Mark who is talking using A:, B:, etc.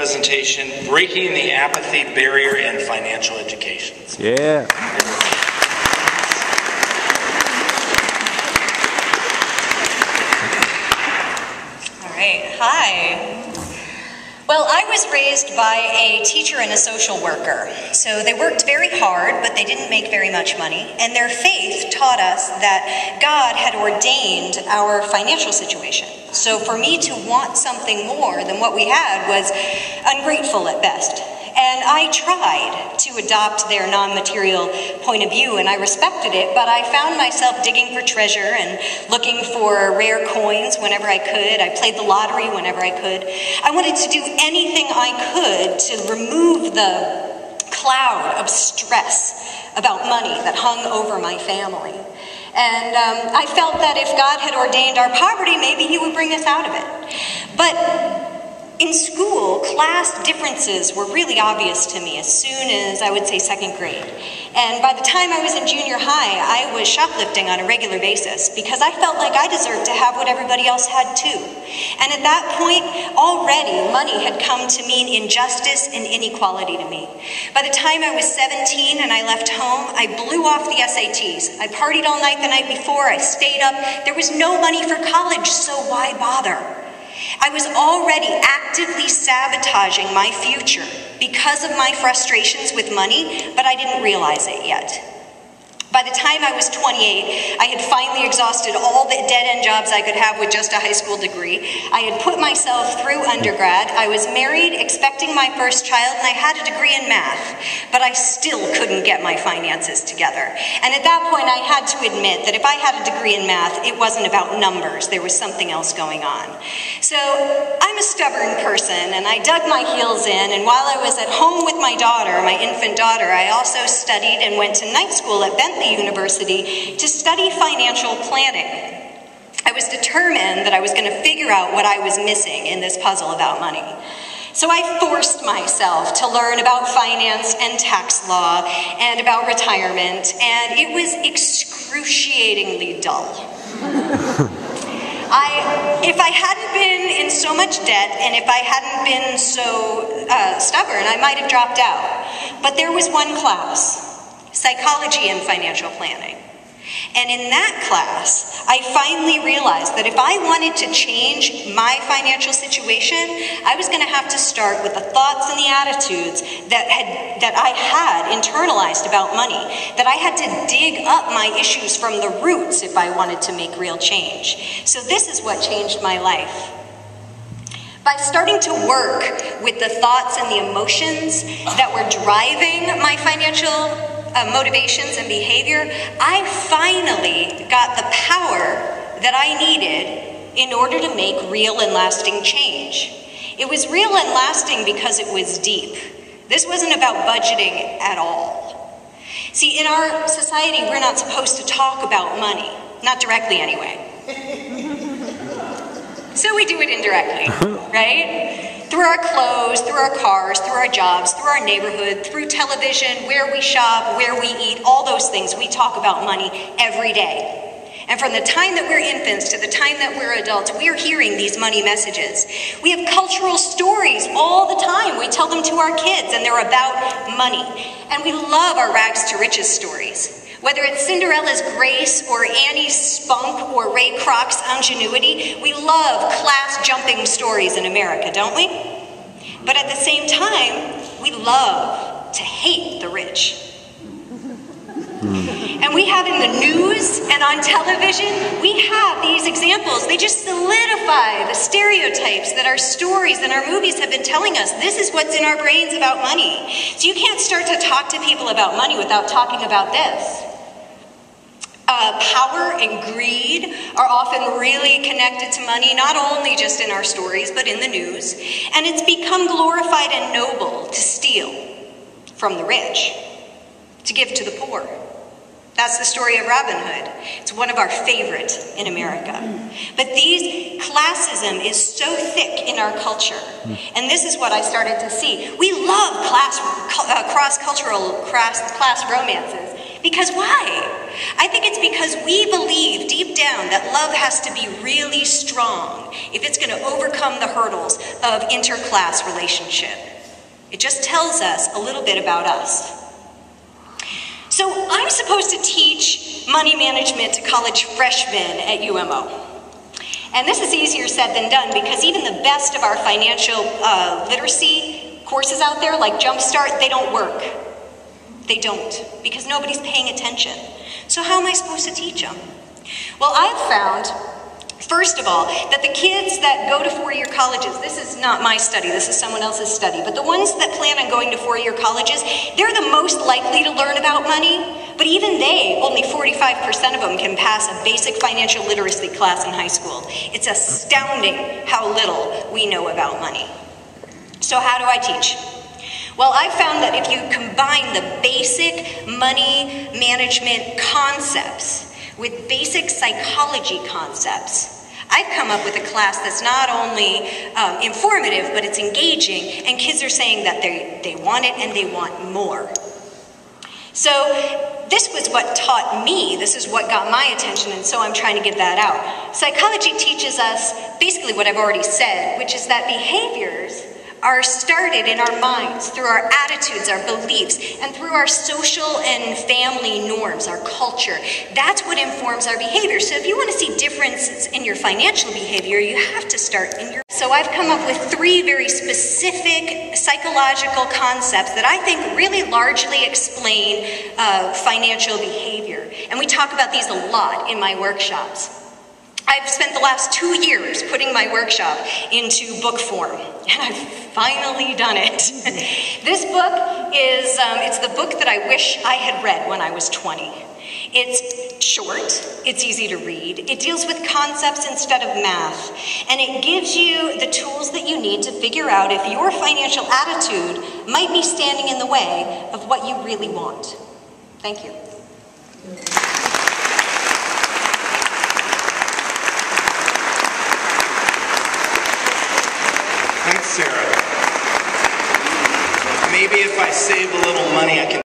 A: presentation, Breaking the Apathy Barrier in Financial Education.
B: Yeah.
C: All right, hi. Well, I was raised by a teacher and a social worker. So they worked very hard, but they didn't make very much money. And their faith taught us that God had ordained our financial situation. So for me to want something more than what we had was ungrateful at best. And I tried to adopt their non-material point of view, and I respected it, but I found myself digging for treasure and looking for rare coins whenever I could. I played the lottery whenever I could. I wanted to do anything I could to remove the cloud of stress about money that hung over my family. And I felt that if God had ordained our poverty, maybe he would bring us out of it. But in school, class differences were really obvious to me as soon as, I would say, second grade. And by the time I was in junior high, I was shoplifting on a regular basis because I felt like I deserved to have what everybody else had too. And at that point, already money had come to mean injustice and inequality to me. By the time I was 17 and I left home, I blew off the SATs. I partied all night the night before, I stayed up. There was no money for college, so why bother? I was already actively sabotaging my future because of my frustrations with money, but I didn't realize it yet. By the time I was 28, I had finally exhausted all the dead-end jobs I could have with just a high school degree. I had put myself through undergrad. I was married, expecting my first child, and I had a degree in math, but I still couldn't get my finances together. And at that point, I had to admit that if I had a degree in math, it wasn't about numbers. There was something else going on. So I'm a stubborn person, and I dug my heels in, and while I was at home with my daughter, my infant daughter, I also studied and went to night school at Bentley University to study financial planning. I was determined that I was going to figure out what I was missing in this puzzle about money. So I forced myself to learn about finance and tax law and about retirement, and it was excruciatingly dull. If I hadn't been in so much debt and if I hadn't been so stubborn, I might have dropped out. But there was one class, psychology and financial planning. And in that class, I finally realized that if I wanted to change my financial situation, I was going to have to start with the thoughts and the attitudes that I had internalized about money, that I had to dig up my issues from the roots if I wanted to make real change. So this is what changed my life. By starting to work with the thoughts and the emotions that were driving my financial motivations and behavior, I finally got the power that I needed in order to make real and lasting change. It was real and lasting because it was deep. This wasn't about budgeting at all. See, in our society, we're not supposed to talk about money, not directly anyway. So we do it indirectly, right? Through our clothes, through our cars, through our jobs, through our neighborhood, through television, where we shop, where we eat, all those things. We talk about money every day. And from the time that we're infants to the time that we're adults, we're hearing these money messages. We have cultural stories all the time. We tell them to our kids, and they're about money. And we love our rags to riches stories. Whether it's Cinderella's grace or Annie's spunk or Ray Kroc's ingenuity, we love class-jumping stories in America, don't we? But at the same time, we love to hate the rich. And we have in the news and on television, we have these examples. They just solidify the stereotypes that our stories and our movies have been telling us. This is what's in our brains about money. So you can't start to talk to people about money without talking about this. Power and greed are often really connected to money, not only just in our stories, but in the news. And it's become glorified and noble to steal from the rich, to give to the poor. That's the story of Robin Hood. It's one of our favorites in America. But classism is so thick in our culture. And this is what I started to see. We love cross-cultural class romances. Because why? I think it's because we believe deep down that love has to be really strong if it's going to overcome the hurdles of interclass relationship. It just tells us a little bit about us. So I'm supposed to teach money management to college freshmen at UMO. And this is easier said than done because even the best of our financial literacy courses out there, like Jumpstart, they don't work. They don't, because nobody's paying attention. So how am I supposed to teach them? Well, I've found, first of all, that the kids that go to four-year colleges, this is not my study, this is someone else's study, but the ones that plan on going to four-year colleges, they're the most likely to learn about money, but even they, only 45% of them can pass a basic financial literacy class in high school. It's astounding how little we know about money. So how do I teach? Well, I've found that if you combine the basic money management concepts with basic psychology concepts, I've come up with a class that's not only informative, but it's engaging, and kids are saying that they want it and they want more. So this was what taught me, this is what got my attention, and so I'm trying to get that out. Psychology teaches us basically what I've already said, which is that behaviors are started in our minds through our attitudes, our beliefs, and through our social and family norms, our culture. That's what informs our behavior. So if you want to see differences in your financial behavior, you have to start in your... So I've come up with 3 very specific psychological concepts that I think really largely explain financial behavior. And we talk about these a lot in my workshops. I've spent the last 2 years putting my workshop into book form, and I've finally done it. This book is, it's the book that I wish I had read when I was 20. It's short, it's easy to read, it deals with concepts instead of math, and it gives you the tools that you need to figure out if your financial attitude might be standing in the way of what you really want. Thank you.
A: Thanks, Sarah. Maybe if I save a little money, I can